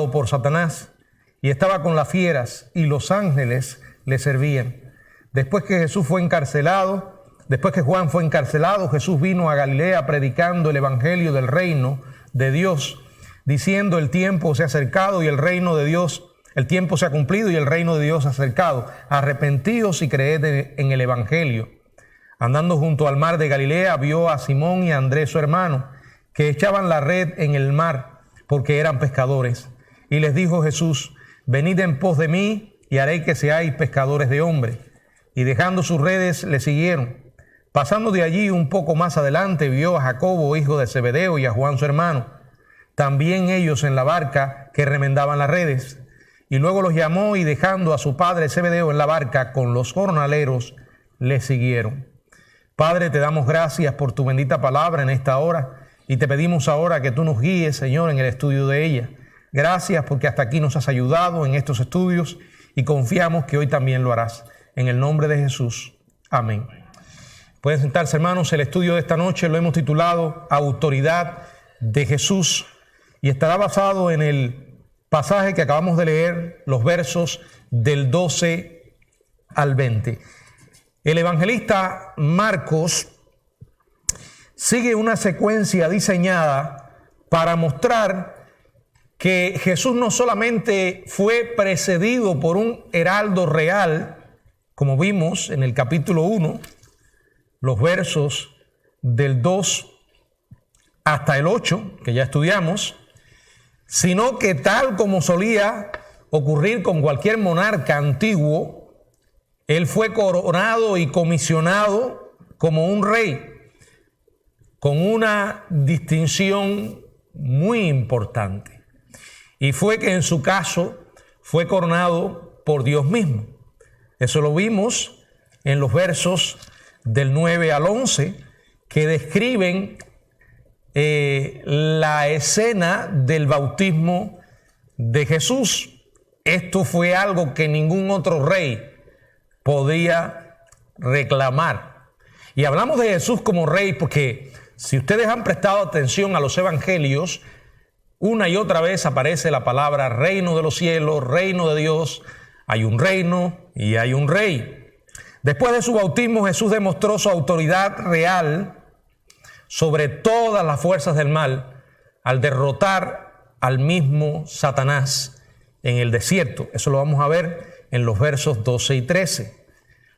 tentado por Satanás, y estaba con las fieras, y los ángeles le servían. Después que Juan fue encarcelado, Jesús vino a Galilea predicando el evangelio del reino de Dios, diciendo: el tiempo se ha acercado y el tiempo se ha cumplido y el reino de Dios se ha acercado. Arrepentíos y creed en el evangelio. Andando junto al mar de Galilea, vio a Simón y a Andrés su hermano, que echaban la red en el mar, porque eran pescadores. Y les dijo Jesús: venid en pos de mí, y haré que seáis pescadores de hombres. Y dejando sus redes, le siguieron. Pasando de allí un poco más adelante, vio a Jacobo, hijo de Zebedeo, y a Juan su hermano, también ellos en la barca, que remendaban las redes. Y luego los llamó, y dejando a su padre Zebedeo en la barca con los jornaleros, le siguieron. Padre, te damos gracias por tu bendita palabra en esta hora, y te pedimos ahora que tú nos guíes, Señor, en el estudio de ella. Gracias porque hasta aquí nos has ayudado en estos estudios, y confiamos que hoy también lo harás. En el nombre de Jesús. Amén. Pueden sentarse, hermanos. El estudio de esta noche lo hemos titulado Autoridad de Jesús, y estará basado en el pasaje que acabamos de leer, los versos del 12 al 20. El evangelista Marcos sigue una secuencia diseñada para mostrar que Jesús no solamente fue precedido por un heraldo real, como vimos en el capítulo 1, los versos del 2 hasta el 8, que ya estudiamos, sino que tal como solía ocurrir con cualquier monarca antiguo, él fue coronado y comisionado como un rey, con una distinción muy importante. Y fue que en su caso fue coronado por Dios mismo. Eso lo vimos en los versos del 9 al 11, que describen la escena del bautismo de Jesús. Esto fue algo que ningún otro rey podía reclamar. Y hablamos de Jesús como rey porque si ustedes han prestado atención a los evangelios, una y otra vez aparece la palabra reino de los cielos, reino de Dios. Hay un reino y hay un rey. Después de su bautismo, Jesús demostró su autoridad real sobre todas las fuerzas del mal al derrotar al mismo Satanás en el desierto. Eso lo vamos a ver en los versos 12 y 13.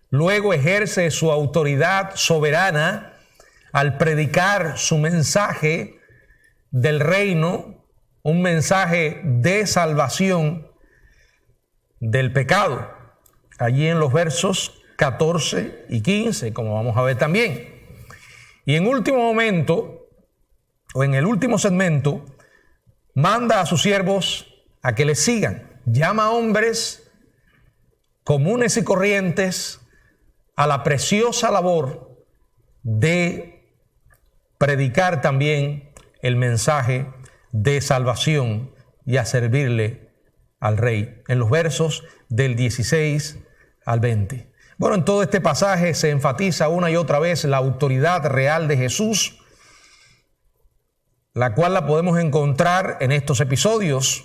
Luego ejerce su autoridad soberana al predicar su mensaje del reino, un mensaje de salvación del pecado. Allí en los versos 14 y 15, como vamos a ver también. Y en último momento, o en el último segmento, manda a sus siervos a que le sigan. Llama a hombres comunes y corrientes a la preciosa labor de predicar también el mensaje de salvación y a servirle al Rey. En los versos del 16 al 20. Bueno, en todo este pasaje se enfatiza una y otra vez la autoridad real de Jesús, la cual la podemos encontrar en estos episodios.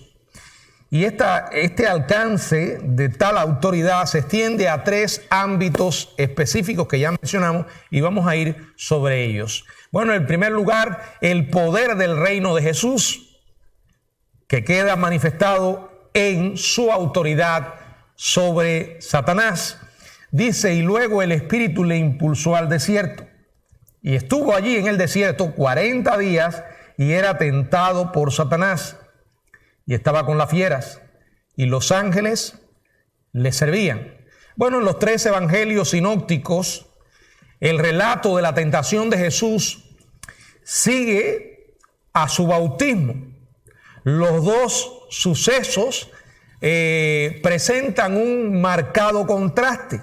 Y este alcance de tal autoridad se extiende a 3 ámbitos específicos que ya mencionamos y vamos a ir sobre ellos. Bueno, en primer lugar, el poder del reino de Jesús, que queda manifestado en su autoridad sobre Satanás. Dice: y luego el Espíritu le impulsó al desierto. Y estuvo allí en el desierto 40 días y era tentado por Satanás. Y estaba con las fieras, y los ángeles le servían. Bueno, en los 3 evangelios sinópticos, el relato de la tentación de Jesús sigue a su bautismo. Los 2 sucesos presentan un marcado contraste.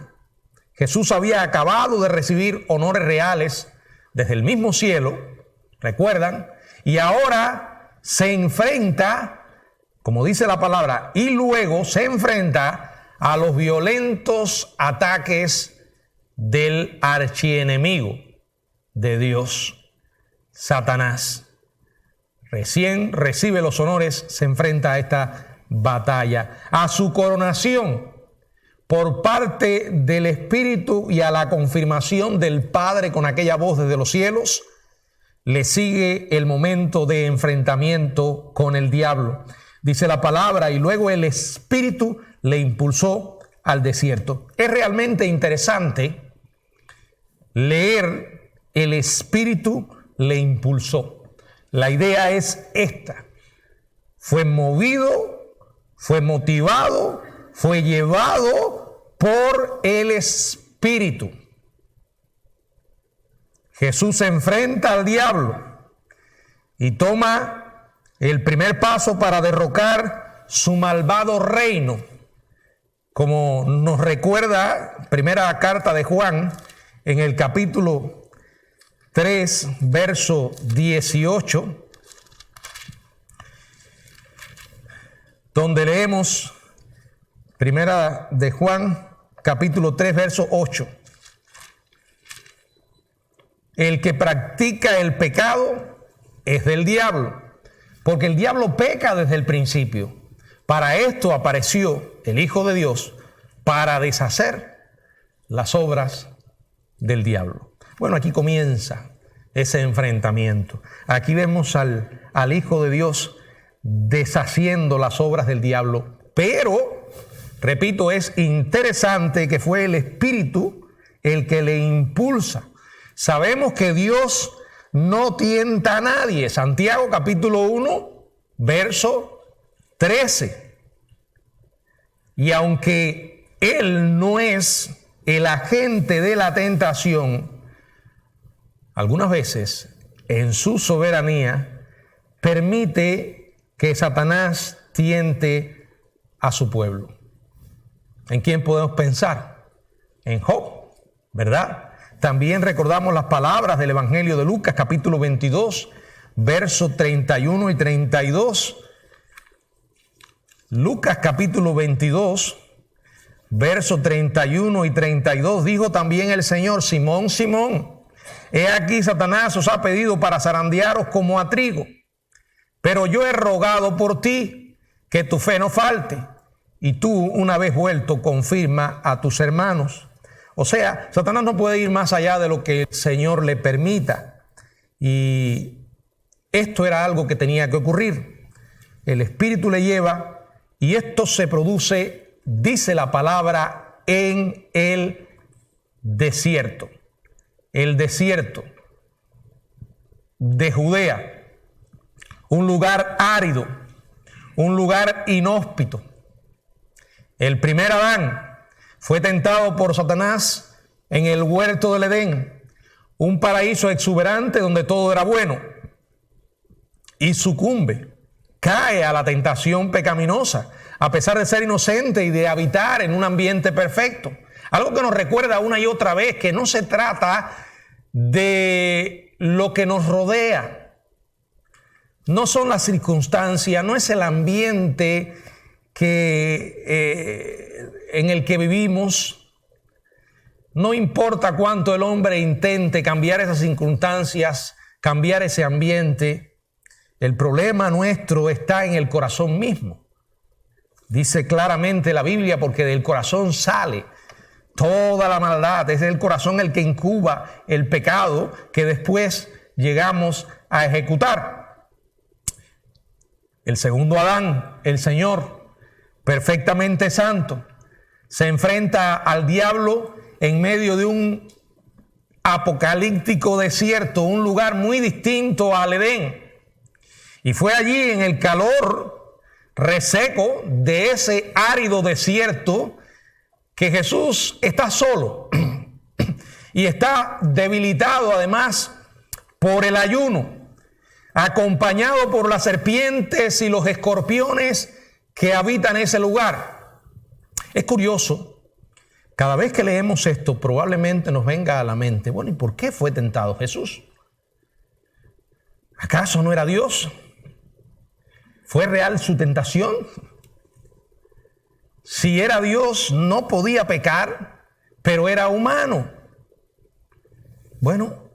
Jesús había acabado de recibir honores reales desde el mismo cielo, ¿recuerdan? Y ahora se enfrenta, como dice la palabra, y luego se enfrenta a los violentos ataques del archienemigo de Dios, Satanás. Recién recibe los honores, se enfrenta a esta batalla. A su coronación por parte del Espíritu y a la confirmación del Padre con aquella voz desde los cielos, le sigue el momento de enfrentamiento con el diablo. Dice la palabra, y luego el Espíritu le impulsó al desierto. Es realmente interesante leer el Espíritu le impulsó. La idea es esta: fue movido, fue motivado, fue llevado por el Espíritu. Jesús se enfrenta al diablo y toma el primer paso para derrocar su malvado reino. Como nos recuerda primera carta de Juan en el capítulo 3, verso 18, donde leemos primera de Juan, capítulo 3, verso 8. El que practica el pecado es del diablo, porque el diablo peca desde el principio. Para esto apareció el Hijo de Dios, para deshacer las obras del diablo. Bueno, aquí comienza ese enfrentamiento. Aquí vemos al Hijo de Dios deshaciendo las obras del diablo. Pero, repito, es interesante que fue el Espíritu el que le impulsa. Sabemos que Dios no tienta a nadie. Santiago capítulo 1, verso 13. Y aunque Él no es el agente de la tentación, algunas veces en su soberanía permite que Satanás tiente a su pueblo. ¿En quién podemos pensar? En Job, ¿verdad? También recordamos las palabras del Evangelio de Lucas, capítulo 22, versos 31 y 32. Lucas, capítulo 22, versos 31 y 32. Dijo también el Señor: Simón, Simón, he aquí Satanás os ha pedido para zarandearos como a trigo. Pero yo he rogado por ti que tu fe no falte. Y tú, una vez vuelto, confirma a tus hermanos. O sea, Satanás no puede ir más allá de lo que el Señor le permita. Y esto era algo que tenía que ocurrir. El Espíritu le lleva y esto se produce, dice la palabra, en el desierto. El desierto de Judea. Un lugar árido, un lugar inhóspito. El primer Adán fue tentado por Satanás en el huerto del Edén, un paraíso exuberante donde todo era bueno, y sucumbe, cae a la tentación pecaminosa, a pesar de ser inocente y de habitar en un ambiente perfecto. Algo que nos recuerda una y otra vez que no se trata de lo que nos rodea, no son las circunstancias, no es el ambiente en el que vivimos. No importa cuánto el hombre intente cambiar esas circunstancias, cambiar ese ambiente, el problema nuestro está en el corazón mismo. Dice claramente la Biblia, porque del corazón sale toda la maldad. Es el corazón el que incuba el pecado que después llegamos a ejecutar. El segundo Adán, el Señor, perfectamente santo, se enfrenta al diablo en medio de un apocalíptico desierto, un lugar muy distinto al Edén. Y fue allí, en el calor reseco de ese árido desierto, que Jesús está solo y está debilitado además por el ayuno, acompañado por las serpientes y los escorpiones que habitan ese lugar. Es curioso, cada vez que leemos esto probablemente nos venga a la mente: bueno, ¿y por qué fue tentado Jesús? ¿Acaso no era Dios? ¿Fue real su tentación? Si era Dios, no podía pecar, pero era humano. Bueno,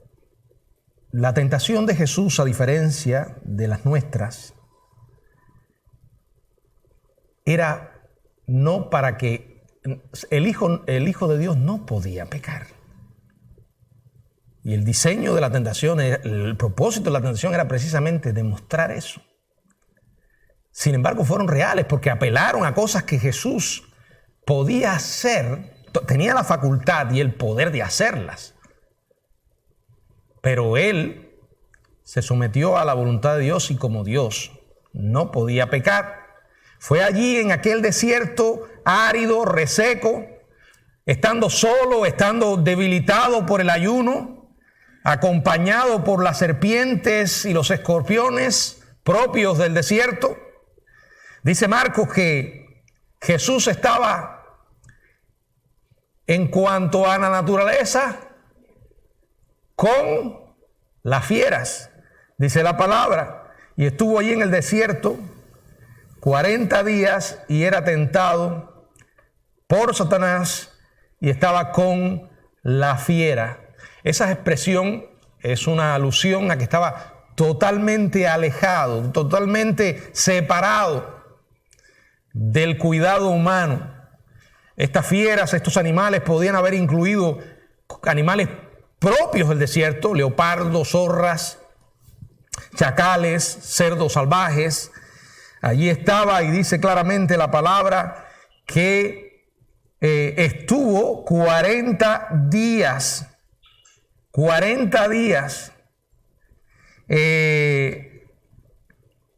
la tentación de Jesús, a diferencia de las nuestras, era no para que el hijo de Dios no podía pecar. Y el diseño de la tentación, el propósito de la tentación era precisamente demostrar eso. Sin embargo, fueron reales porque apelaron a cosas que Jesús podía hacer, tenía la facultad y el poder de hacerlas. Pero él se sometió a la voluntad de Dios y como Dios no podía pecar. Fue allí en aquel desierto árido, reseco, estando solo, estando debilitado por el ayuno, acompañado por las serpientes y los escorpiones propios del desierto. Dice Marcos que Jesús estaba, en cuanto a la naturaleza, con las fieras, dice la palabra, y estuvo allí en el desierto 40 días y era tentado por Satanás y estaba con la fiera. Esa expresión es una alusión a que estaba totalmente alejado, totalmente separado del cuidado humano. Estas fieras, estos animales podían haber incluido animales propios del desierto, leopardos, zorras, chacales, cerdos salvajes. Allí estaba y dice claramente la palabra que estuvo 40 días. 40 días.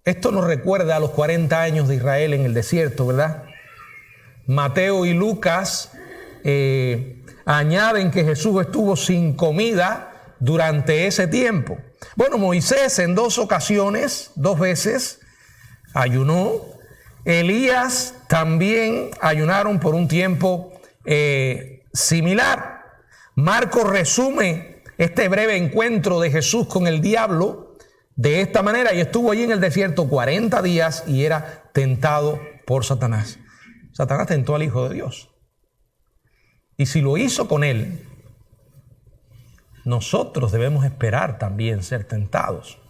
Esto nos recuerda a los 40 años de Israel en el desierto, ¿verdad? Mateo y Lucas añaden que Jesús estuvo sin comida durante ese tiempo. Bueno, Moisés en 2 ocasiones, 2 veces, ayunó. Elías también ayunaron por un tiempo similar. Marcos resume este breve encuentro de Jesús con el diablo de esta manera: y estuvo allí en el desierto 40 días y era tentado por Satanás. Satanás tentó al Hijo de Dios. Y si lo hizo con él, nosotros debemos esperar también ser tentados.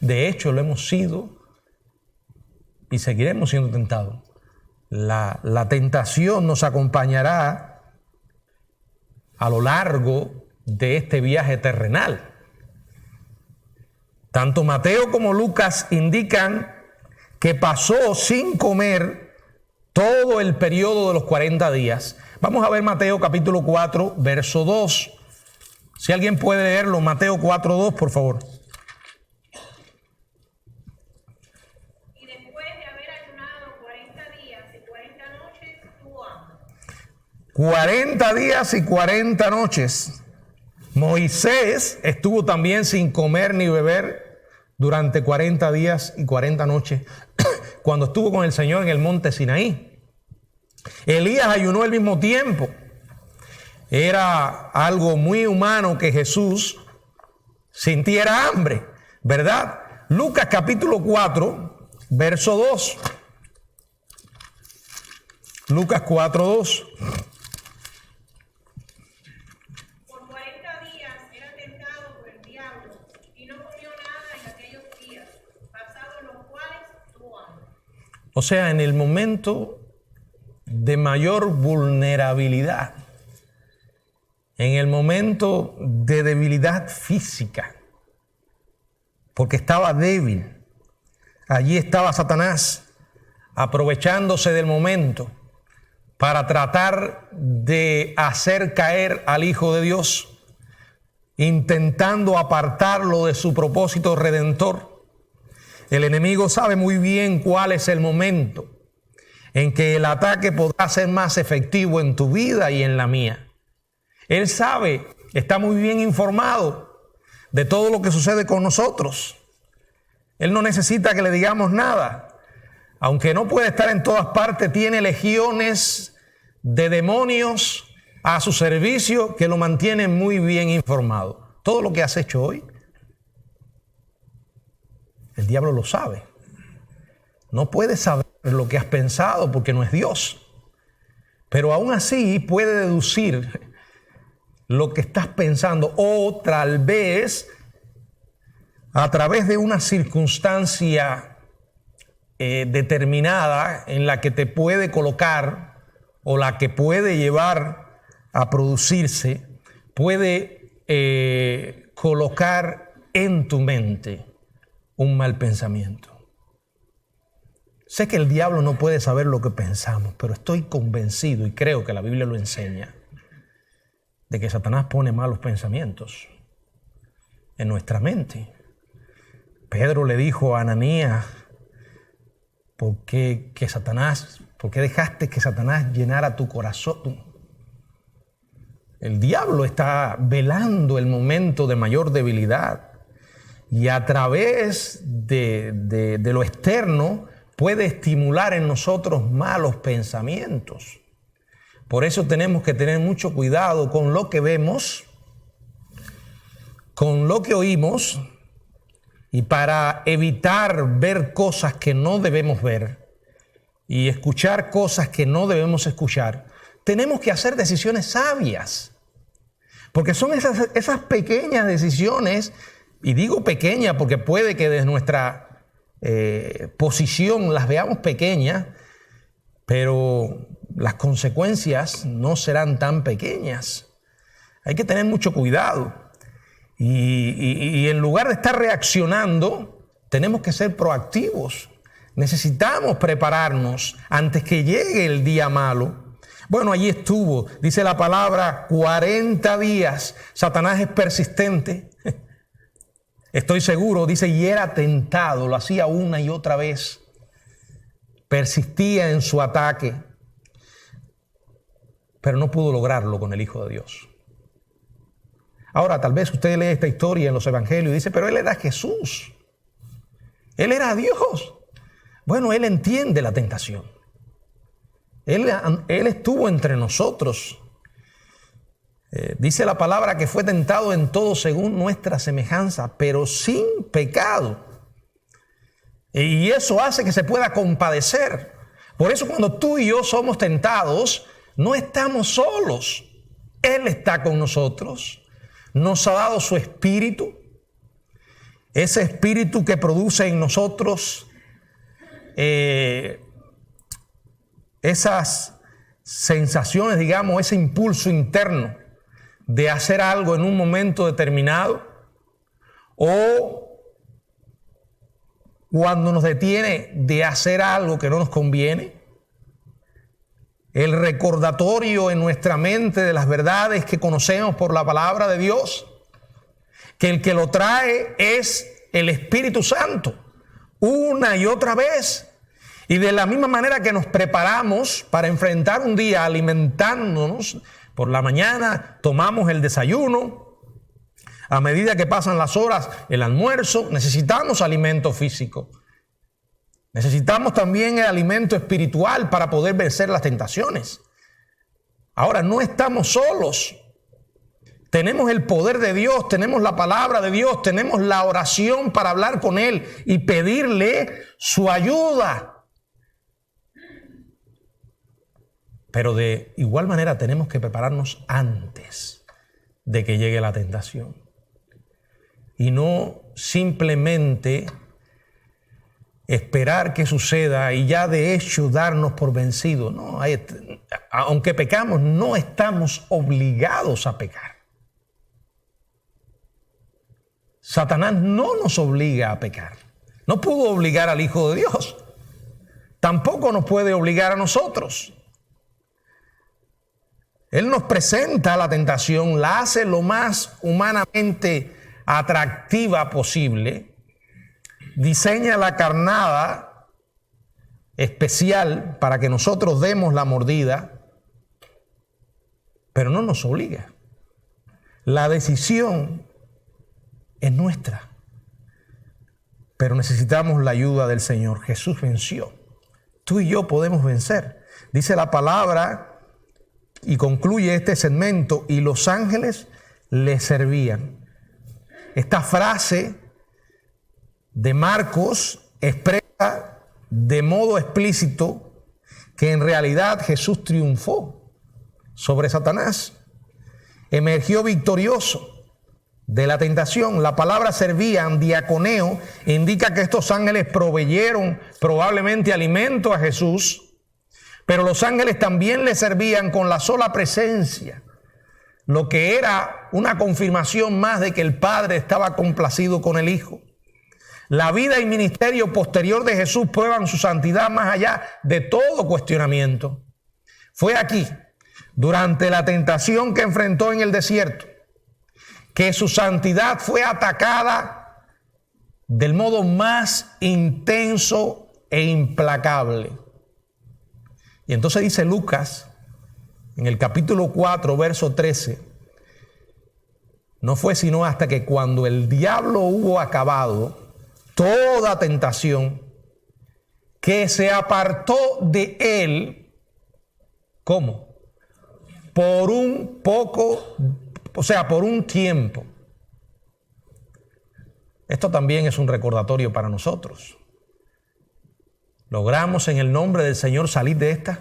De hecho, lo hemos sido y seguiremos siendo tentados. La tentación nos acompañará a lo largo de este viaje terrenal. Tanto Mateo como Lucas indican que pasó sin comer todo el periodo de los 40 días. Vamos a ver Mateo capítulo 4, verso 2. Si alguien puede leerlo, Mateo 4, 2, por favor. Y después de haber ayunado 40 días y 40 noches, tuvo hambre. 40 días y 40 noches. Moisés estuvo también sin comer ni beber durante 40 días y 40 noches cuando estuvo con el Señor en el monte Sinaí. Elías ayunó al mismo tiempo. Era algo muy humano que Jesús sintiera hambre, ¿verdad? Lucas capítulo 4, verso 2. Lucas 4, 2. Por 40 días era tentado por el diablo y no comió nada en aquellos días, pasados los cuales tuvo hambre. O sea, en el momento de mayor vulnerabilidad, en el momento de debilidad física, porque estaba débil, allí estaba Satanás aprovechándose del momento para tratar de hacer caer al Hijo de Dios, intentando apartarlo de su propósito redentor. El enemigo sabe muy bien cuál es el momento en que el ataque podrá ser más efectivo en tu vida y en la mía. Él sabe, está muy bien informado de todo lo que sucede con nosotros. Él no necesita que le digamos nada. Aunque no puede estar en todas partes, tiene legiones de demonios a su servicio que lo mantienen muy bien informado. Todo lo que has hecho hoy, el diablo lo sabe. No puede saber lo que has pensado porque no es Dios. Pero aún así puede deducir lo que estás pensando, o tal vez a través de una circunstancia determinada en la que te puede colocar o la que puede llevar a producirse, puede colocar en tu mente un mal pensamiento. Sé que el diablo no puede saber lo que pensamos, pero estoy convencido y creo que la Biblia lo enseña de que Satanás pone malos pensamientos en nuestra mente. Pedro le dijo a Ananías, ¿por qué dejaste que Satanás llenara tu corazón? El diablo está velando el momento de mayor debilidad y a través de lo externo puede estimular en nosotros malos pensamientos. Por eso tenemos que tener mucho cuidado con lo que vemos, con lo que oímos, y para evitar ver cosas que no debemos ver y escuchar cosas que no debemos escuchar, tenemos que hacer decisiones sabias. Porque son esas pequeñas decisiones, y digo pequeñas porque puede que desde nuestra posición las veamos pequeñas, pero las consecuencias no serán tan pequeñas. Hay que tener mucho cuidado. Y en lugar de estar reaccionando, tenemos que ser proactivos. Necesitamos prepararnos antes que llegue el día malo. Bueno, allí estuvo, dice la palabra, 40 días. Satanás es persistente. Estoy seguro, dice, y era tentado, lo hacía una y otra vez. Persistía en su ataque, pero no pudo lograrlo con el Hijo de Dios. Ahora, tal vez usted lee esta historia en los evangelios y dice, pero él era Jesús. Él era Dios. Bueno, él entiende la tentación. Él estuvo entre nosotros. Dice la palabra que fue tentado en todo según nuestra semejanza, pero sin pecado. Y eso hace que se pueda compadecer. Por eso cuando tú y yo somos tentados, no estamos solos. Él está con nosotros. Nos ha dado su espíritu. Ese espíritu que produce en nosotros esas sensaciones, digamos, ese impulso interno de hacer algo en un momento determinado, o cuando nos detiene de hacer algo que no nos conviene, el recordatorio en nuestra mente de las verdades que conocemos por la palabra de Dios, que el que lo trae es el Espíritu Santo, una y otra vez. Y de la misma manera que nos preparamos para enfrentar un día alimentándonos, por la mañana tomamos el desayuno, a medida que pasan las horas el almuerzo, necesitamos alimento físico. Necesitamos también el alimento espiritual para poder vencer las tentaciones. Ahora, no estamos solos. Tenemos el poder de Dios, tenemos la palabra de Dios, tenemos la oración para hablar con Él y pedirle su ayuda. Pero de igual manera tenemos que prepararnos antes de que llegue la tentación. Y no simplemente esperar que suceda y ya de hecho darnos por vencidos. No, aunque pecamos, no estamos obligados a pecar. Satanás no nos obliga a pecar. No pudo obligar al Hijo de Dios. Tampoco nos puede obligar a nosotros. Él nos presenta la tentación, la hace lo más humanamente atractiva posible, diseña la carnada especial para que nosotros demos la mordida, pero no nos obliga. La decisión es nuestra, pero necesitamos la ayuda del Señor. Jesús venció. Tú y yo podemos vencer. Dice la palabra y concluye este segmento, y los ángeles le servían. Esta frase de Marcos expresa de modo explícito que en realidad Jesús triunfó sobre Satanás. Emergió victorioso. de la tentación. La palabra servían, diaconeo, indica que estos ángeles proveyeron probablemente alimento a Jesús, pero los ángeles también le servían con la sola presencia, lo que era una confirmación más de que el Padre estaba complacido con el Hijo. La vida y ministerio posterior de Jesús prueban su santidad más allá de todo cuestionamiento. Fue aquí, durante la tentación que enfrentó en el desierto, que su santidad fue atacada del modo más intenso e implacable. Y entonces dice Lucas, en el capítulo 4, verso 13, no fue sino hasta que cuando el diablo hubo acabado toda tentación, que se apartó de él, ¿cómo? Por un poco, o sea, por un tiempo. Esto también es un recordatorio para nosotros. ¿Logramos en el nombre del Señor salir de esta?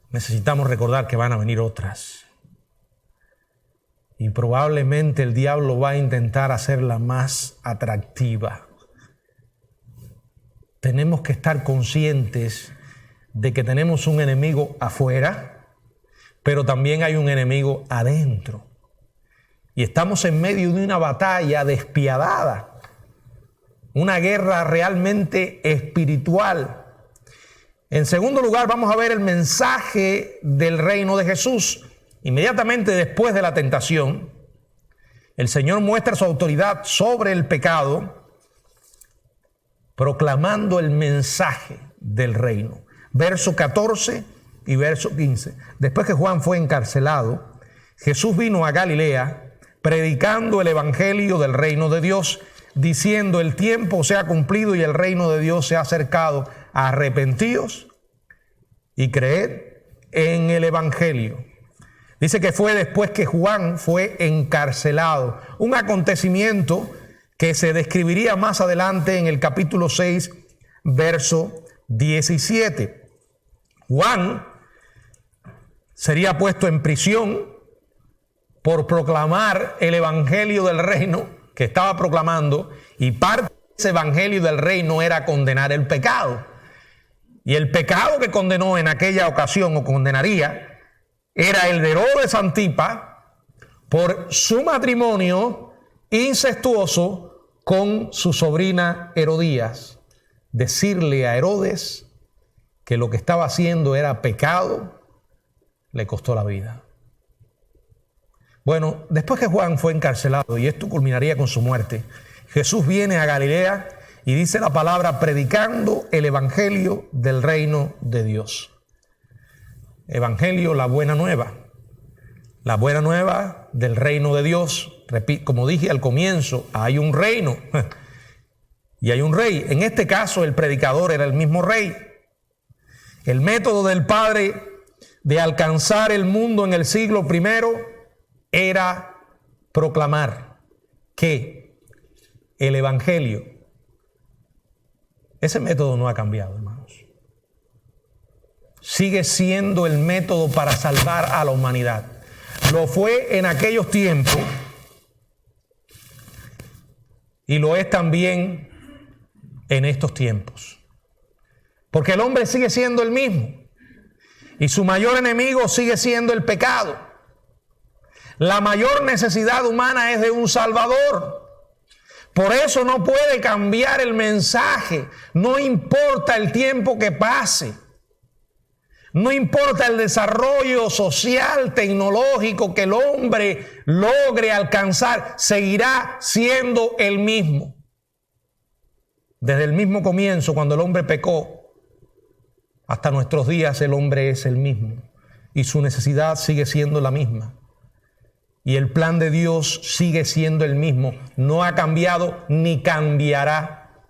Necesitamos recordar que van a venir otras. Y probablemente el diablo va a intentar hacerla más atractiva. Tenemos que estar conscientes de que tenemos un enemigo afuera, pero también hay un enemigo adentro. Y estamos en medio de una batalla despiadada, una guerra realmente espiritual. En segundo lugar, vamos a ver el mensaje del reino de Jesús. Inmediatamente después de la tentación, el Señor muestra su autoridad sobre el pecado, proclamando el mensaje del reino. Verso 14 y verso 15. Después que Juan fue encarcelado, Jesús vino a Galilea predicando el evangelio del reino de Dios, diciendo: el tiempo se ha cumplido y el reino de Dios se ha acercado. Arrepentíos y creed en el evangelio. Dice que fue después que Juan fue encarcelado, un acontecimiento que se describiría más adelante en el capítulo 6, verso 17. Juan sería puesto en prisión por proclamar el evangelio del reino que estaba proclamando, y parte de ese evangelio del reino era condenar el pecado. Y el pecado que condenó en aquella ocasión, o condenaría, era el de Herodes Antipa por su matrimonio incestuoso con su sobrina Herodías. Decirle a Herodes que lo que estaba haciendo era pecado le costó la vida. Bueno, después que Juan fue encarcelado, y esto culminaría con su muerte, Jesús viene a Galilea y dice la palabra predicando el evangelio del reino de Dios. Evangelio, la buena nueva del reino de Dios. Como dije al comienzo, hay un reino y hay un rey. En este caso, el predicador era el mismo rey. El método del Padre de alcanzar el mundo en el siglo I era proclamar que el evangelio. Ese método no ha cambiado, hermanos. Sigue siendo el método para salvar a la humanidad. Lo fue en aquellos tiempos y lo es también en estos tiempos. Porque el hombre sigue siendo el mismo y su mayor enemigo sigue siendo el pecado. La mayor necesidad humana es de un Salvador. Por eso no puede cambiar el mensaje, no importa el tiempo que pase. No importa el desarrollo social, tecnológico que el hombre logre alcanzar, seguirá siendo el mismo. Desde el mismo comienzo, cuando el hombre pecó, hasta nuestros días el hombre es el mismo. Y su necesidad sigue siendo la misma. Y el plan de Dios sigue siendo el mismo. No ha cambiado ni cambiará.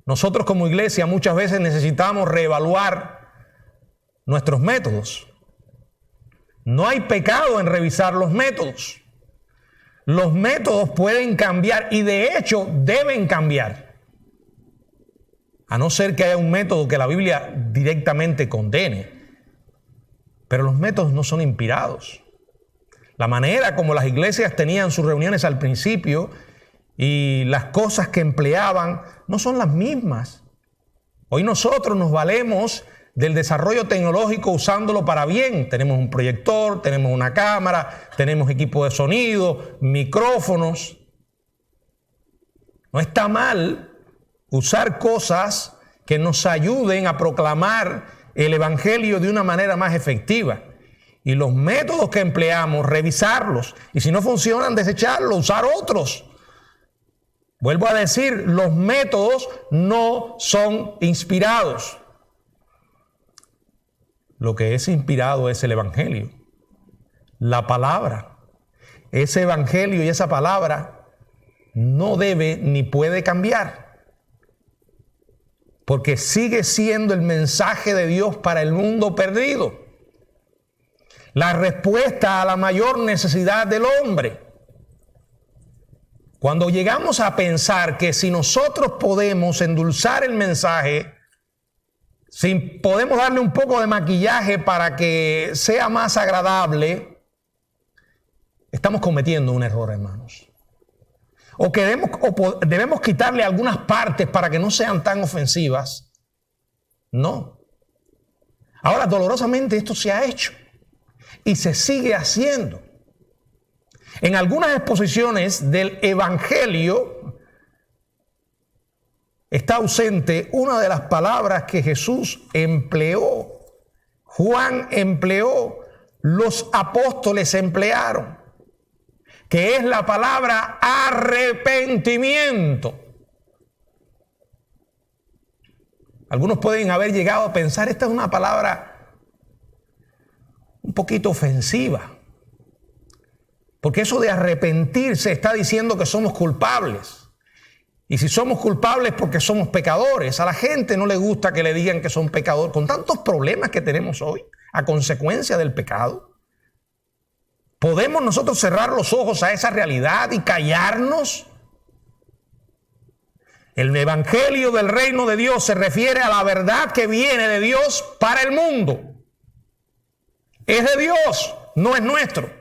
Nosotros como iglesia muchas veces necesitamos reevaluar nuestros métodos. No hay pecado en revisar los métodos. Los métodos pueden cambiar y de hecho deben cambiar. A no ser que haya un método que la Biblia directamente condene. Pero los métodos no son inspirados. La manera como las iglesias tenían sus reuniones al principio y las cosas que empleaban no son las mismas. Hoy nosotros nos valemos del desarrollo tecnológico usándolo para bien. Tenemos un proyector, tenemos una cámara, tenemos equipo de sonido, micrófonos. No está mal usar cosas que nos ayuden a proclamar el evangelio de una manera más efectiva. Y los métodos que empleamos, revisarlos. Y si no funcionan, desecharlos, usar otros. Vuelvo a decir, los métodos no son inspirados. Lo que es inspirado es el evangelio, la palabra. Ese evangelio y esa palabra no debe ni puede cambiar, porque sigue siendo el mensaje de Dios para el mundo perdido, la respuesta a la mayor necesidad del hombre. Cuando llegamos a pensar que si nosotros podemos endulzar el mensaje, si podemos darle un poco de maquillaje para que sea más agradable, estamos cometiendo un error, hermanos. O debemos quitarle algunas partes para que no sean tan ofensivas. No. Ahora, dolorosamente esto se ha hecho y se sigue haciendo. En algunas exposiciones del evangelio está ausente una de las palabras que Jesús empleó, Juan empleó, los apóstoles emplearon, que es la palabra arrepentimiento. Algunos pueden haber llegado a pensar, esta es una palabra un poquito ofensiva, porque eso de arrepentirse está diciendo que somos culpables. Y si somos culpables porque somos pecadores, a la gente no le gusta que le digan que son pecadores, con tantos problemas que tenemos hoy a consecuencia del pecado. ¿Podemos nosotros cerrar los ojos a esa realidad y callarnos? El evangelio del reino de Dios se refiere a la verdad que viene de Dios para el mundo. Es de Dios, no es nuestro.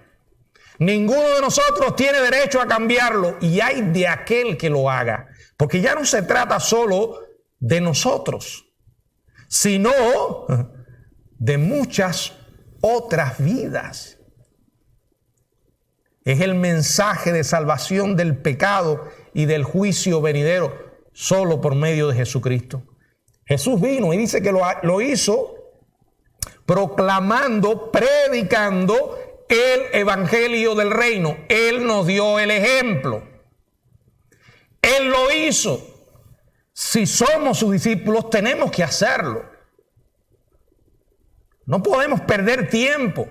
Ninguno de nosotros tiene derecho a cambiarlo y hay de aquel que lo haga. Porque ya no se trata solo de nosotros, sino de muchas otras vidas. Es el mensaje de salvación del pecado y del juicio venidero solo por medio de Jesucristo. Jesús vino y dice que lo hizo proclamando, predicando el evangelio del reino. Él nos dio el ejemplo. Él lo hizo. Si somos sus discípulos, tenemos que hacerlo. No podemos perder tiempo.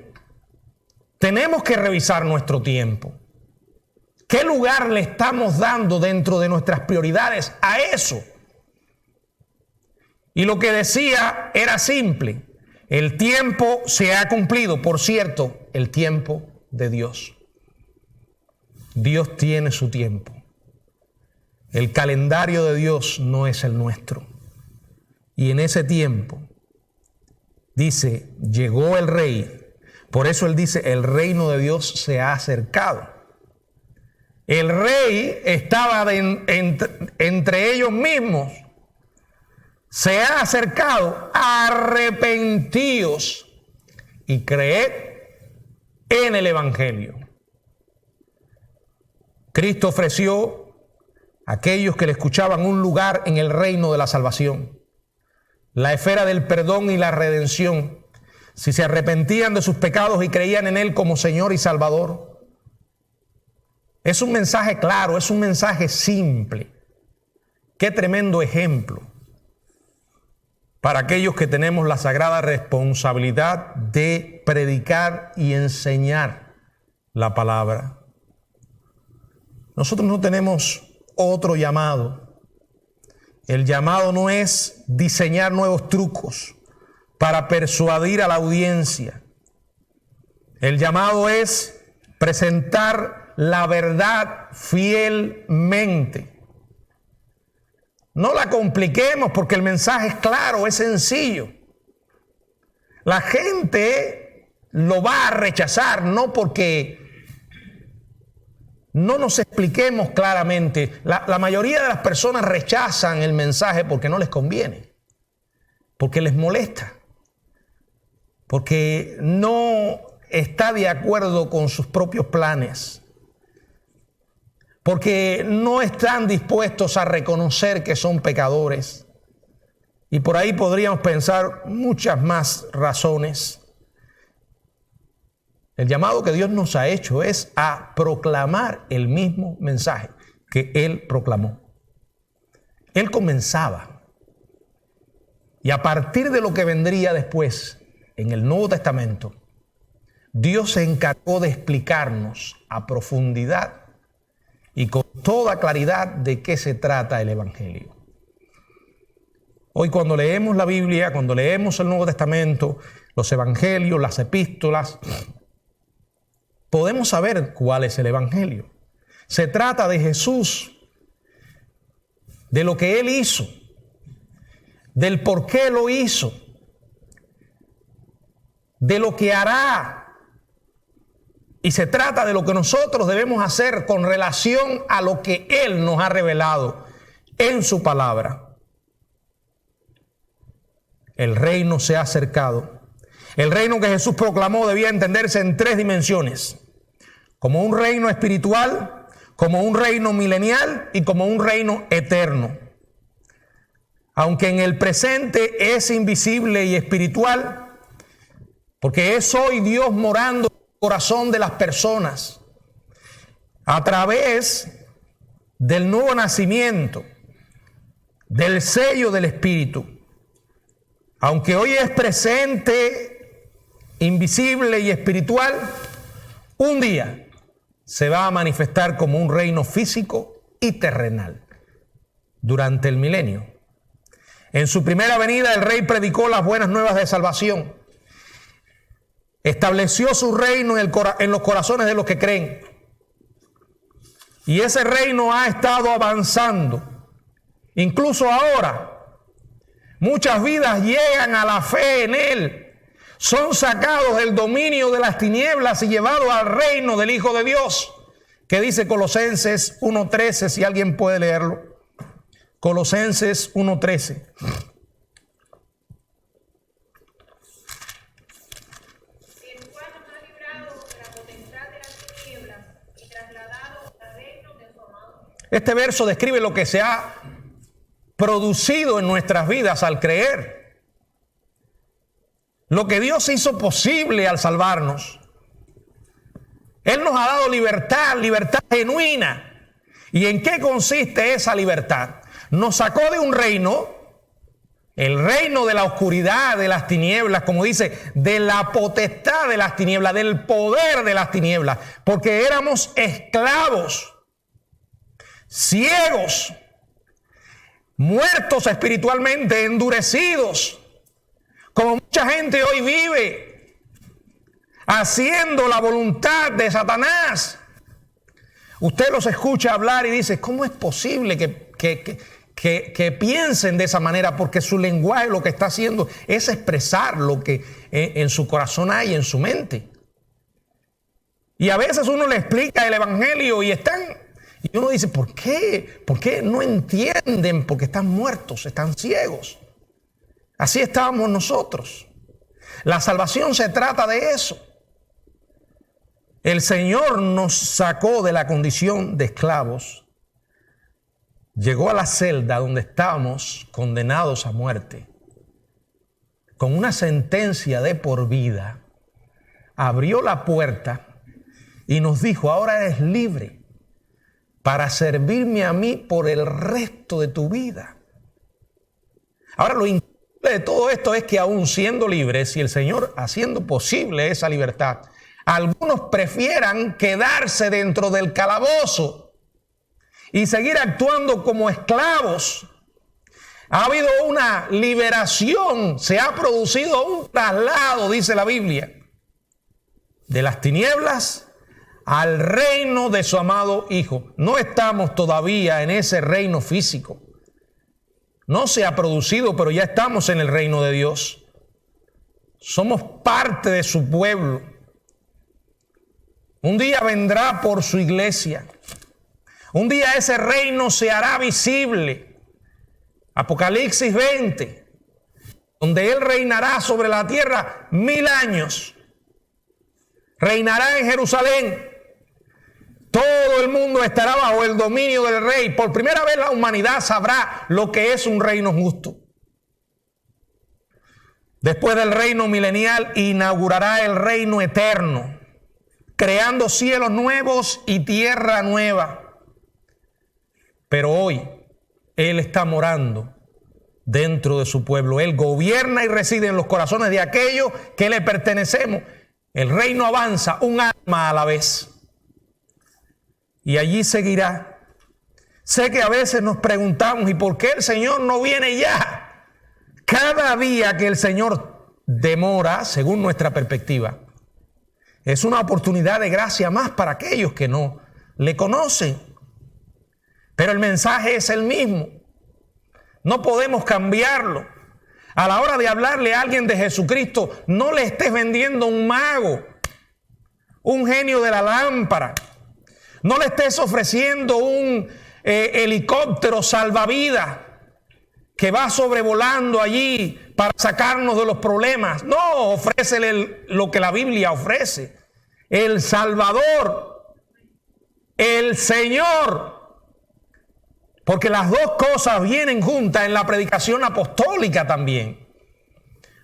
Tenemos que revisar nuestro tiempo. ¿Qué lugar le estamos dando dentro de nuestras prioridades a eso? Y lo que decía era simple. El tiempo se ha cumplido. Por cierto, el tiempo de Dios. Dios tiene su tiempo. El calendario de Dios no es el nuestro. Y en ese tiempo, dice, llegó el rey. Por eso él dice, el reino de Dios se ha acercado. El rey estaba entre ellos mismos. Se ha acercado, arrepentíos y creed en el evangelio. Cristo ofreció a aquellos que le escuchaban un lugar en el reino de la salvación, la esfera del perdón y la redención, si se arrepentían de sus pecados y creían en Él como Señor y Salvador. Es un mensaje claro, es un mensaje simple. Qué tremendo ejemplo para aquellos que tenemos la sagrada responsabilidad de predicar y enseñar la palabra. Nosotros no tenemos otro llamado. El llamado no es diseñar nuevos trucos para persuadir a la audiencia. El llamado es presentar la verdad fielmente. No la compliquemos porque el mensaje es claro, es sencillo. La gente lo va a rechazar, no porque no nos expliquemos claramente. La mayoría de las personas rechazan el mensaje porque no les conviene, porque les molesta, porque no está de acuerdo con sus propios planes, porque no están dispuestos a reconocer que son pecadores. Y por ahí podríamos pensar muchas más razones. El llamado que Dios nos ha hecho es a proclamar el mismo mensaje que Él proclamó. Él comenzaba. Y a partir de lo que vendría después, en el Nuevo Testamento, Dios se encargó de explicarnos a profundidad y con toda claridad de qué se trata el Evangelio. Hoy cuando leemos la Biblia, cuando leemos el Nuevo Testamento, los Evangelios, las epístolas, podemos saber cuál es el Evangelio. Se trata de Jesús, de lo que Él hizo, del por qué lo hizo, de lo que hará. Y se trata de lo que nosotros debemos hacer con relación a lo que Él nos ha revelado en su palabra. El reino se ha acercado. El reino que Jesús proclamó debía entenderse en tres dimensiones: como un reino espiritual, como un reino milenial y como un reino eterno. Aunque en el presente es invisible y espiritual, porque es hoy Dios morando en el corazón de las personas a través del nuevo nacimiento, del sello del Espíritu. Aunque hoy es presente, invisible y espiritual, un día se va a manifestar como un reino físico y terrenal durante el milenio. En su primera venida el Rey predicó las buenas nuevas de salvación. Estableció su reino en los corazones de los que creen. Y ese reino ha estado avanzando. Incluso ahora, muchas vidas llegan a la fe en Él. Son sacados del dominio de las tinieblas y llevados al reino del Hijo de Dios, que dice Colosenses 1:13, si alguien puede leerlo. Colosenses 1:13. El cual nos ha librado de la potestad de las tinieblas y trasladado al reino de su amado. Este verso describe lo que se ha producido en nuestras vidas al creer. Lo que Dios hizo posible al salvarnos. Él nos ha dado libertad, libertad genuina. ¿Y en qué consiste esa libertad? Nos sacó de un reino, el reino de la oscuridad, de las tinieblas, como dice, de la potestad de las tinieblas, del poder de las tinieblas, porque éramos esclavos, ciegos, muertos espiritualmente, endurecidos, como mucha gente hoy vive, haciendo la voluntad de Satanás. Usted los escucha hablar y dice, ¿cómo es posible que piensen de esa manera? Porque su lenguaje lo que está haciendo es expresar lo que en su corazón hay, en su mente. Y a veces uno le explica el evangelio y uno dice, ¿por qué? ¿Por qué no entienden? Porque están muertos, están ciegos. Así estábamos nosotros. La salvación se trata de eso. El Señor nos sacó de la condición de esclavos. Llegó a la celda donde estábamos condenados a muerte. Con una sentencia de por vida. Abrió la puerta y nos dijo, ahora eres libre para servirme a mí por el resto de tu vida. Ahora lo increíble de todo esto es que aún siendo libres y el Señor haciendo posible esa libertad, algunos prefieran quedarse dentro del calabozo y seguir actuando como esclavos. Ha habido una liberación, se ha producido un traslado, dice la Biblia, de las tinieblas al reino de su amado Hijo. No estamos todavía en ese reino físico. No se ha producido, pero ya estamos en el reino de Dios. Somos parte de su pueblo. Un día vendrá por su iglesia. Un día ese reino se hará visible. Apocalipsis 20, donde Él reinará sobre la tierra 1000 años. Reinará en Jerusalén. Todo el mundo estará bajo el dominio del rey. Por primera vez la humanidad sabrá lo que es un reino justo. Después del reino milenial inaugurará el reino eterno, creando cielos nuevos y tierra nueva. Pero hoy Él está morando dentro de su pueblo. Él gobierna y reside en los corazones de aquellos que le pertenecemos. El reino avanza un alma a la vez. Y allí seguirá. Sé que a veces nos preguntamos, ¿y por qué el Señor no viene ya? Cada día que el Señor demora, según nuestra perspectiva, es una oportunidad de gracia más para aquellos que no le conocen. Pero el mensaje es el mismo. No podemos cambiarlo. A la hora de hablarle a alguien de Jesucristo, no le estés vendiendo un mago, un genio de la lámpara. No le estés ofreciendo un helicóptero salvavidas que va sobrevolando allí para sacarnos de los problemas. No, ofrécele lo que la Biblia ofrece. El Salvador, el Señor. Porque las dos cosas vienen juntas en la predicación apostólica también.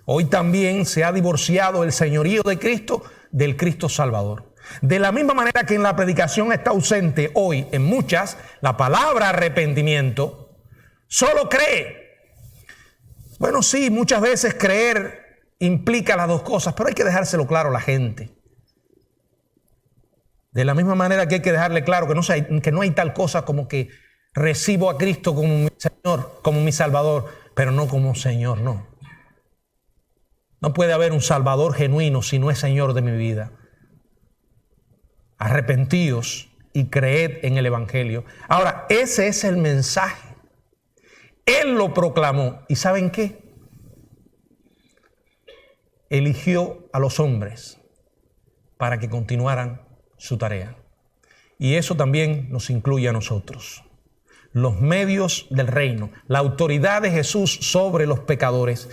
Hoy también se ha divorciado el señorío de Cristo del Cristo Salvador. De la misma manera que en la predicación está ausente hoy en muchas la palabra arrepentimiento, solo cree. Bueno, sí, muchas veces creer implica las dos cosas, pero hay que dejárselo claro a la gente. De la misma manera que hay que dejarle claro que no hay tal cosa como que recibo a Cristo como mi Señor, como mi Salvador, pero no como Señor, no. No puede haber un Salvador genuino si no es Señor de mi vida. Arrepentíos y creed en el Evangelio. Ahora, ese es el mensaje. Él lo proclamó. ¿Y saben qué? Eligió a los hombres para que continuaran su tarea. Y eso también nos incluye a nosotros. Los medios del reino, la autoridad de Jesús sobre los pecadores.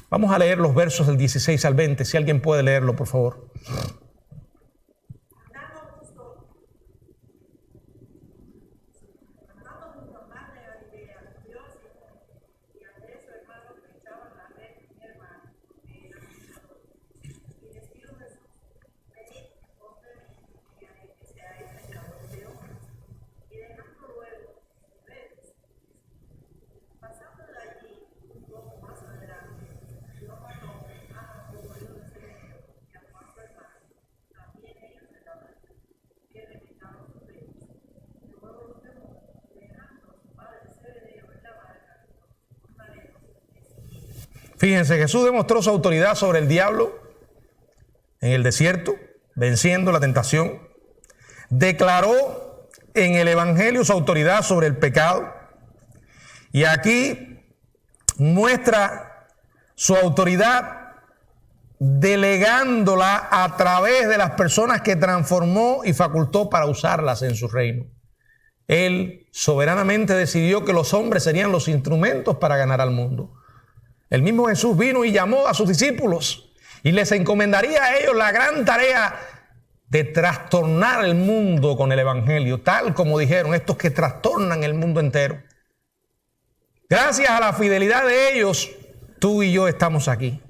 Vamos a leer los versos del 16 al 20. Si alguien puede leerlo, por favor. Fíjense, Jesús demostró su autoridad sobre el diablo en el desierto, venciendo la tentación. Declaró en el Evangelio su autoridad sobre el pecado. Y aquí muestra su autoridad delegándola a través de las personas que transformó y facultó para usarlas en su reino. Él soberanamente decidió que los hombres serían los instrumentos para ganar al mundo. El mismo Jesús vino y llamó a sus discípulos y les encomendaría a ellos la gran tarea de trastornar el mundo con el Evangelio, tal como dijeron estos que trastornan el mundo entero. Gracias a la fidelidad de ellos, tú y yo estamos aquí.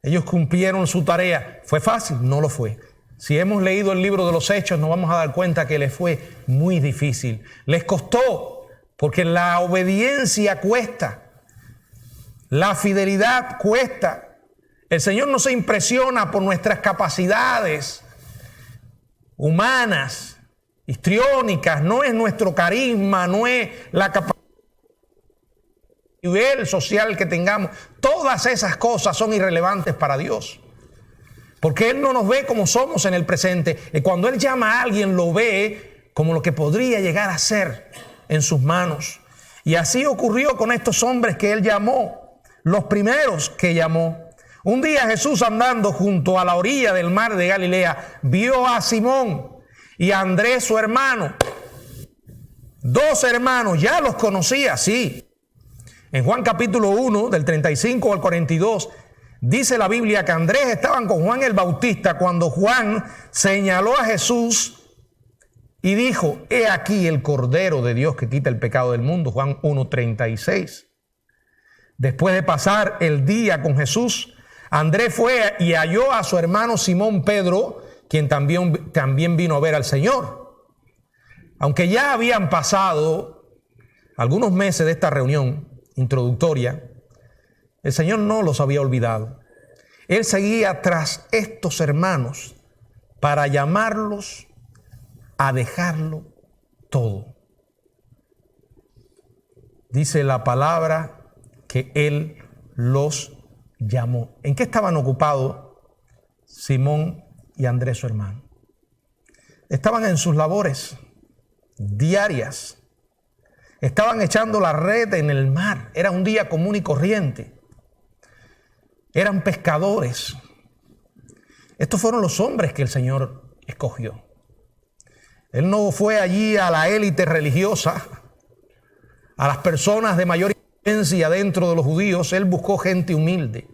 Ellos cumplieron su tarea. ¿Fue fácil? No lo fue. Si hemos leído el libro de los Hechos, nos vamos a dar cuenta que les fue muy difícil. Les costó, porque la obediencia cuesta. La fidelidad cuesta. El Señor no se impresiona por nuestras capacidades humanas, histriónicas, no es nuestro carisma, no es la capacidad nivel social que tengamos. Todas esas cosas son irrelevantes para Dios. Porque Él no nos ve como somos en el presente. Y cuando Él llama a alguien, lo ve como lo que podría llegar a ser en sus manos. Y así ocurrió con estos hombres que Él llamó. Los primeros que llamó Un día Jesús, andando junto a la orilla del mar de Galilea, vio a Simón y a Andrés su hermano. Dos hermanos, ya los conocía, sí. En Juan capítulo 1, del 35 al 42, dice la Biblia que Andrés estaban con Juan el Bautista cuando Juan señaló a Jesús y dijo: he aquí el Cordero de Dios que quita el pecado del mundo. Juan 1:36. Después de pasar el día con Jesús, Andrés fue y halló a su hermano Simón Pedro, quien también vino a ver al Señor. Aunque ya habían pasado algunos meses de esta reunión introductoria, el Señor no los había olvidado. Él seguía tras estos hermanos para llamarlos a dejarlo todo. Dice la palabra que Él los llamó. ¿En qué estaban ocupados Simón y Andrés, su hermano? Estaban en sus labores diarias. Estaban echando la red en el mar. Era un día común y corriente. Eran pescadores. Estos fueron los hombres que el Señor escogió. Él no fue allí a la élite religiosa, a las personas de mayor influencia dentro de los judíos. Él buscó gente humilde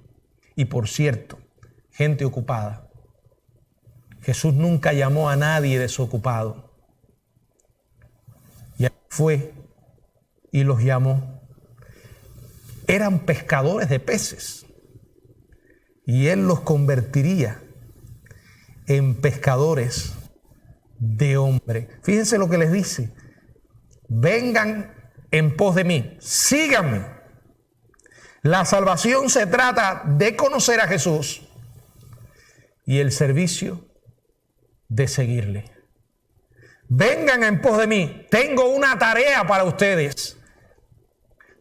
y, por cierto, gente ocupada. Jesús nunca llamó a nadie desocupado. Y fue y los llamó. Eran pescadores de peces y Él los convertiría en pescadores de hombre. Fíjense lo que les dice: vengan en pos de mí, síganme. La salvación se trata de conocer a Jesús y el servicio de seguirle. Vengan en pos de mí. Tengo una tarea para ustedes.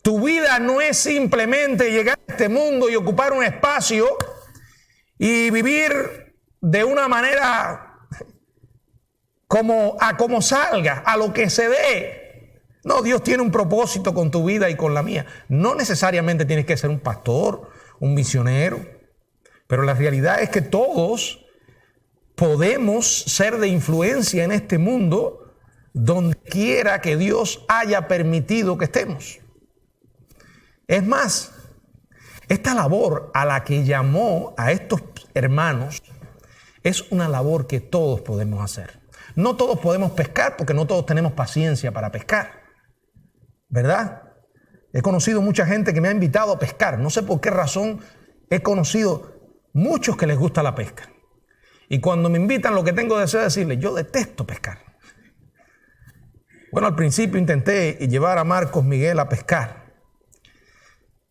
Tu vida no es simplemente llegar a este mundo y ocupar un espacio y vivir de una manera como salga, a lo que se dé. No, Dios tiene un propósito con tu vida y con la mía. No necesariamente tienes que ser un pastor, un misionero, pero la realidad es que todos podemos ser de influencia en este mundo donde quiera que Dios haya permitido que estemos. Es más, esta labor a la que llamó a estos hermanos es una labor que todos podemos hacer. No todos podemos pescar porque no todos tenemos paciencia para pescar, ¿verdad? He conocido mucha gente que me ha invitado a pescar. No sé por qué razón he conocido muchos que les gusta la pesca. Y cuando me invitan, lo que tengo deseo de decirles: yo detesto pescar. Bueno, al principio intenté llevar a Marcos Miguel a pescar,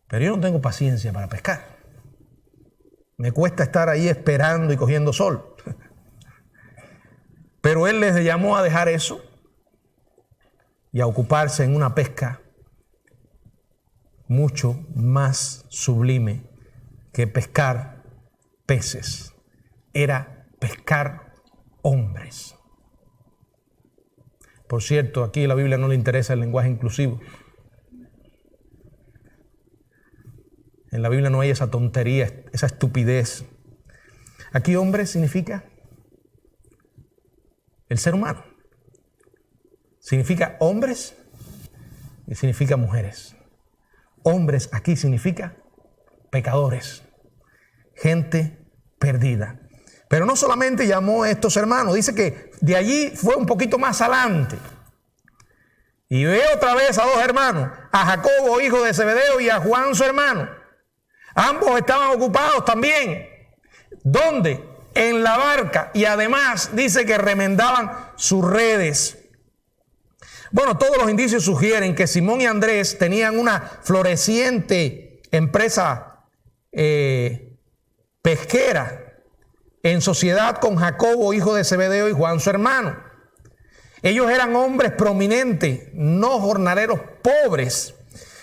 pero yo no tengo paciencia para pescar. Me cuesta estar ahí esperando y cogiendo sol. Pero Él les llamó a dejar eso y a ocuparse en una pesca mucho más sublime que pescar peces. Era pescar hombres. Por cierto, aquí a la Biblia no le interesa el lenguaje inclusivo. En la Biblia no hay esa tontería, esa estupidez. Aquí hombre significa el ser humano. Significa hombres y significa mujeres. Hombres aquí significa pecadores, gente perdida. Pero no solamente llamó a estos hermanos, dice que de allí fue un poquito más adelante. Y ve otra vez a dos hermanos, a Jacobo, hijo de Zebedeo, y a Juan, su hermano. Ambos estaban ocupados también. ¿Dónde? En la barca. Y además dice que remendaban sus redes. Bueno, todos los indicios sugieren que Simón y Andrés tenían una floreciente empresa pesquera en sociedad con Jacobo, hijo de Zebedeo, y Juan, su hermano. Ellos eran hombres prominentes, no jornaleros pobres.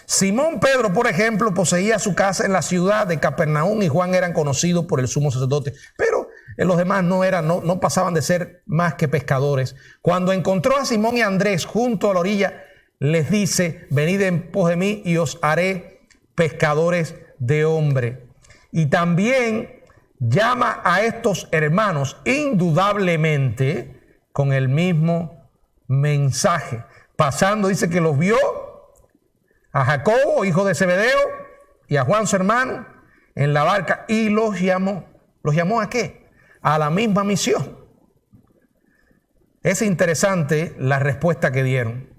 Simón Pedro, por ejemplo, poseía su casa en la ciudad de Capernaum y Juan eran conocidos por el sumo sacerdote. Pero los demás no pasaban de ser más que pescadores. Cuando encontró a Simón y Andrés junto a la orilla, les dice: venid en pos de mí y os haré pescadores de hombre. y también llama a estos hermanos indudablemente con el mismo mensaje. Pasando, dice que los vio a Jacobo, hijo de Zebedeo, y a Juan su hermano en la barca y los llamó. ¿Los llamó a qué? A la misma misión. Es interesante la respuesta que dieron.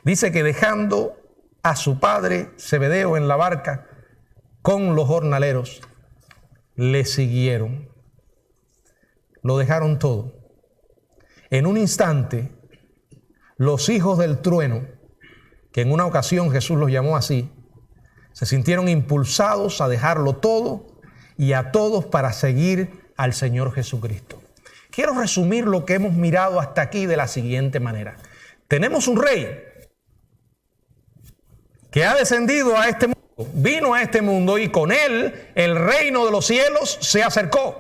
Dice que dejando a su padre Zebedeo en la barca con los jornaleros, le siguieron. Lo dejaron todo. En un instante, los hijos del trueno, que en una ocasión Jesús los llamó así, se sintieron impulsados a dejarlo todo y a todos para seguir al Señor Jesucristo. Quiero resumir lo que hemos mirado hasta aquí de la siguiente manera. Tenemos un rey que ha descendido a este mundo, vino a este mundo y con él el reino de los cielos se acercó.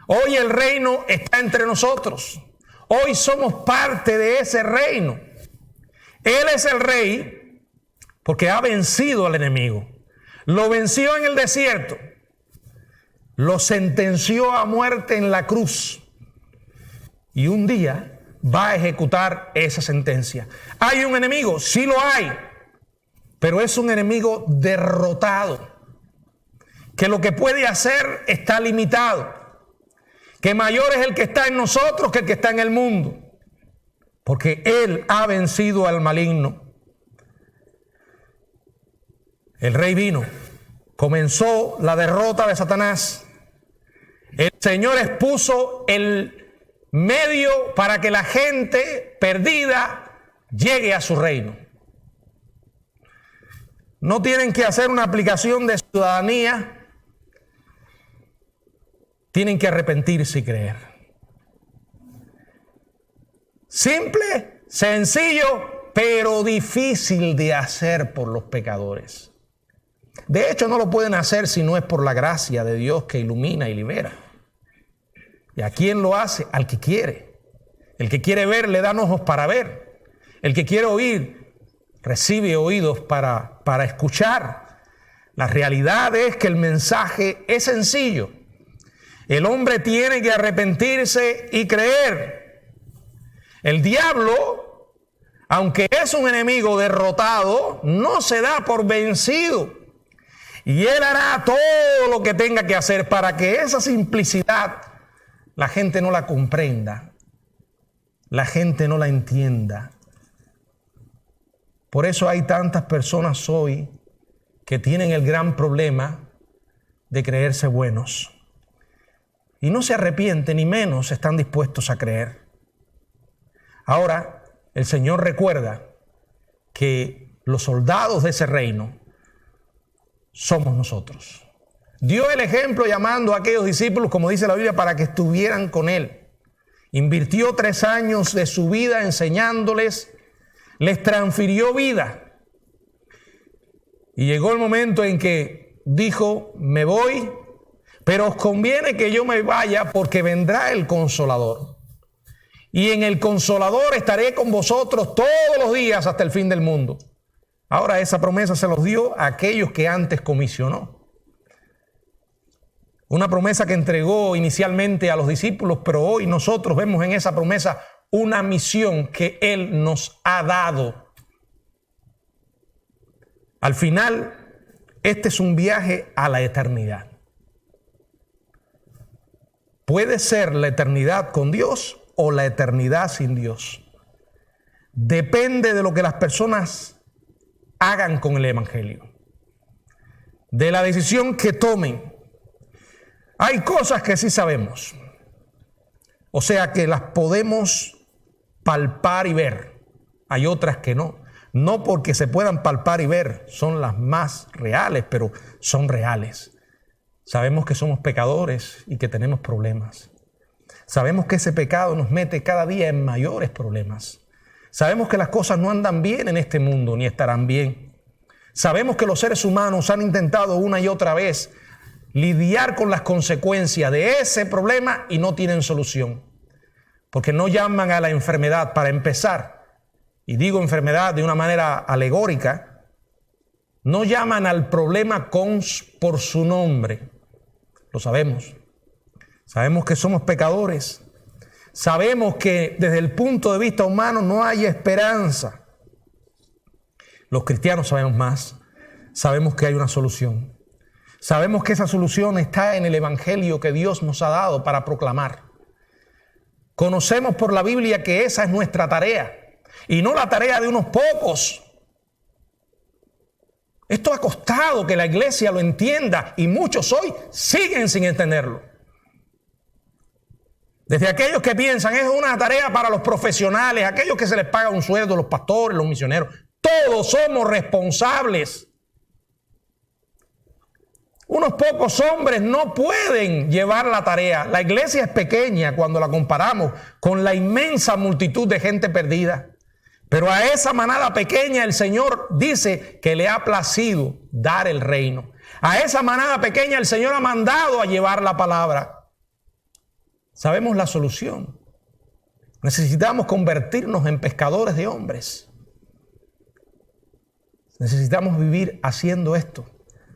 Hoy el reino está entre nosotros. Hoy somos parte de ese reino. Él es el rey porque ha vencido al enemigo. Lo venció en el desierto. Lo sentenció a muerte en la cruz. Y un día va a ejecutar esa sentencia. ¿Hay un enemigo? Sí lo hay. Pero es un enemigo derrotado. Que lo que puede hacer está limitado. Que mayor es el que está en nosotros que el que está en el mundo. Porque Él ha vencido al maligno. El rey vino. Comenzó la derrota de Satanás. El Señor expuso el medio para que la gente perdida llegue a su reino. No tienen que hacer una aplicación de ciudadanía. Tienen que arrepentirse y creer. Simple, sencillo, pero difícil de hacer por los pecadores. De hecho, no lo pueden hacer si no es por la gracia de Dios que ilumina y libera. ¿Y a quién lo hace? Al que quiere. El que quiere ver le dan ojos para ver. El que quiere oír recibe oídos para escuchar. La realidad es que el mensaje es sencillo. El hombre tiene que arrepentirse y creer. El diablo, aunque es un enemigo derrotado, no se da por vencido. Y él hará todo lo que tenga que hacer para que esa simplicidad la gente no la comprenda, la gente no la entienda. Por eso hay tantas personas hoy que tienen el gran problema de creerse buenos. Y no se arrepienten, ni menos están dispuestos a creer. Ahora, el Señor recuerda que los soldados de ese reino somos nosotros. Dio el ejemplo llamando a aquellos discípulos, como dice la Biblia, para que estuvieran con Él. Invirtió 3 años de su vida enseñándoles, les transfirió vida. Y llegó el momento en que dijo, me voy, pero os conviene que yo me vaya porque vendrá el Consolador. Y en el Consolador estaré con vosotros todos los días hasta el fin del mundo. Ahora esa promesa se los dio a aquellos que antes comisionó. Una promesa que entregó inicialmente a los discípulos, pero hoy nosotros vemos en esa promesa una misión que Él nos ha dado. Al final, este es un viaje a la eternidad. Puede ser la eternidad con Dios o la eternidad sin Dios. Depende de lo que las personas hagan con el Evangelio, de la decisión que tomen. Hay cosas que sí sabemos, o sea que las podemos palpar y ver. Hay otras que no. No porque se puedan palpar y ver, son las más reales, pero son reales. Sabemos que somos pecadores y que tenemos problemas. Sabemos que ese pecado nos mete cada día en mayores problemas. Sabemos que las cosas no andan bien en este mundo, ni estarán bien. Sabemos que los seres humanos han intentado una y otra vez lidiar con las consecuencias de ese problema y no tienen solución. Porque no llaman a la enfermedad para empezar. Y digo enfermedad de una manera alegórica, No llaman al problema por su nombre. Lo sabemos. Sabemos que somos pecadores. Sabemos que desde el punto de vista humano no hay esperanza. Los cristianos sabemos más. Sabemos que hay una solución. Sabemos que esa solución está en el evangelio que Dios nos ha dado para proclamar. Conocemos por la Biblia que esa es nuestra tarea y no la tarea de unos pocos. Esto ha costado que la iglesia lo entienda y muchos hoy siguen sin entenderlo. Desde aquellos que piensan es una tarea para los profesionales, aquellos que se les paga un sueldo, los pastores, los misioneros. Todos somos responsables. Unos pocos hombres no pueden llevar la tarea. La iglesia es pequeña cuando la comparamos con la inmensa multitud de gente perdida. Pero a esa manada pequeña el Señor dice que le ha placido dar el reino. A esa manada pequeña el Señor ha mandado a llevar la palabra. Sabemos la solución. Necesitamos convertirnos en pescadores de hombres. Necesitamos vivir haciendo esto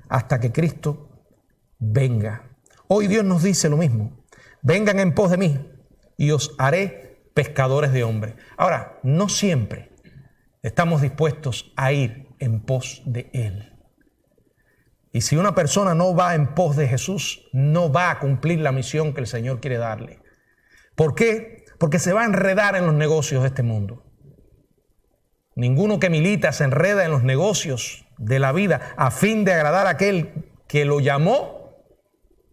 hasta que Cristo venga. Hoy Dios nos dice lo mismo. Vengan en pos de mí y os haré pescadores de hombres. Ahora, no siempre estamos dispuestos a ir en pos de Él. Y si una persona no va en pos de Jesús, no va a cumplir la misión que el Señor quiere darle. ¿Por qué? Porque se va a enredar en los negocios de este mundo. Ninguno que milita se enreda en los negocios de la vida a fin de agradar a aquel que lo llamó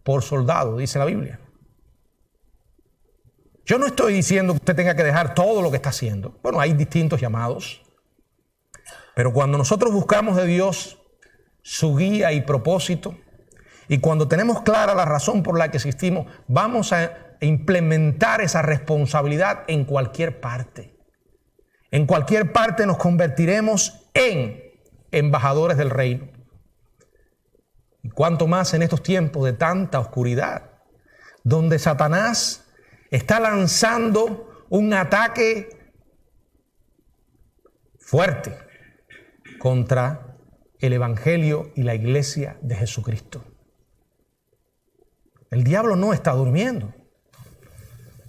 por soldado, dice la Biblia. Yo no estoy diciendo que usted tenga que dejar todo lo que está haciendo. Bueno, hay distintos llamados. Pero cuando nosotros buscamos de Dios su guía y propósito, y cuando tenemos clara la razón por la que existimos, vamos a implementar esa responsabilidad en cualquier parte. En cualquier parte nos convertiremos en embajadores del reino. Y cuanto más en estos tiempos de tanta oscuridad, donde Satanás está lanzando un ataque fuerte contra el evangelio y la iglesia de Jesucristo. El diablo no está durmiendo.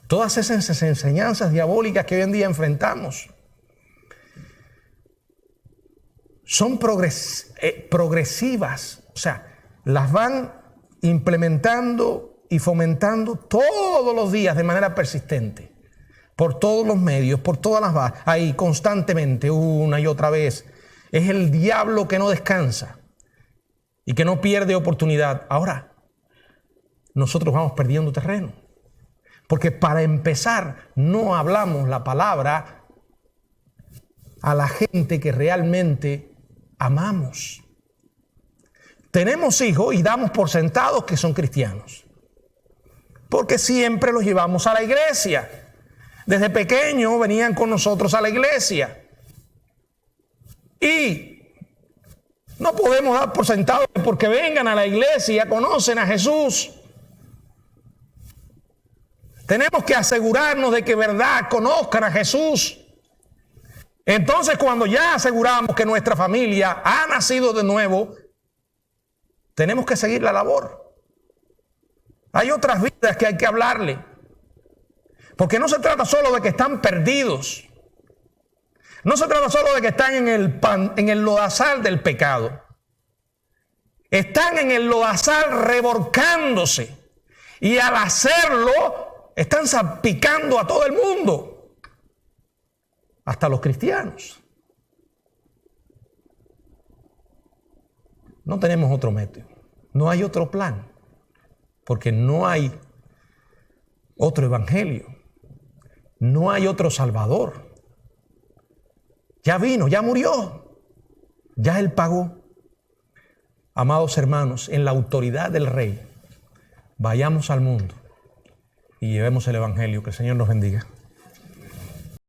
Todas esas enseñanzas diabólicas que hoy en día enfrentamos son progresivas, o sea, las van implementando y fomentando todos los días de manera persistente, por todos los medios, por todas las bases, ahí constantemente, una y otra vez. Es el diablo que no descansa y que no pierde oportunidad. Ahora, nosotros vamos perdiendo terreno, porque para empezar no hablamos la palabra a la gente que realmente amamos. Tenemos hijos y damos por sentados que son cristianos, porque siempre los llevamos a la iglesia. Desde pequeños venían con nosotros a la iglesia. Y no podemos dar por sentado que porque vengan a la iglesia conocen a Jesús. Tenemos que asegurarnos de que verdad conozcan a Jesús. Entonces, cuando ya aseguramos que nuestra familia ha nacido de nuevo, tenemos que seguir la labor. Hay otras vidas que hay que hablarle. Porque no se trata solo de que están perdidos. No se trata solo de que están en el lodazal del pecado. Están en el lodazal revolcándose. Y al hacerlo, están salpicando a todo el mundo. Hasta los cristianos. No tenemos otro método. No hay otro plan. Porque no hay otro evangelio. No hay otro Salvador. Ya vino, ya murió. Ya Él pagó. Amados hermanos, en la autoridad del Rey, vayamos al mundo y llevemos el evangelio. Que el Señor nos bendiga.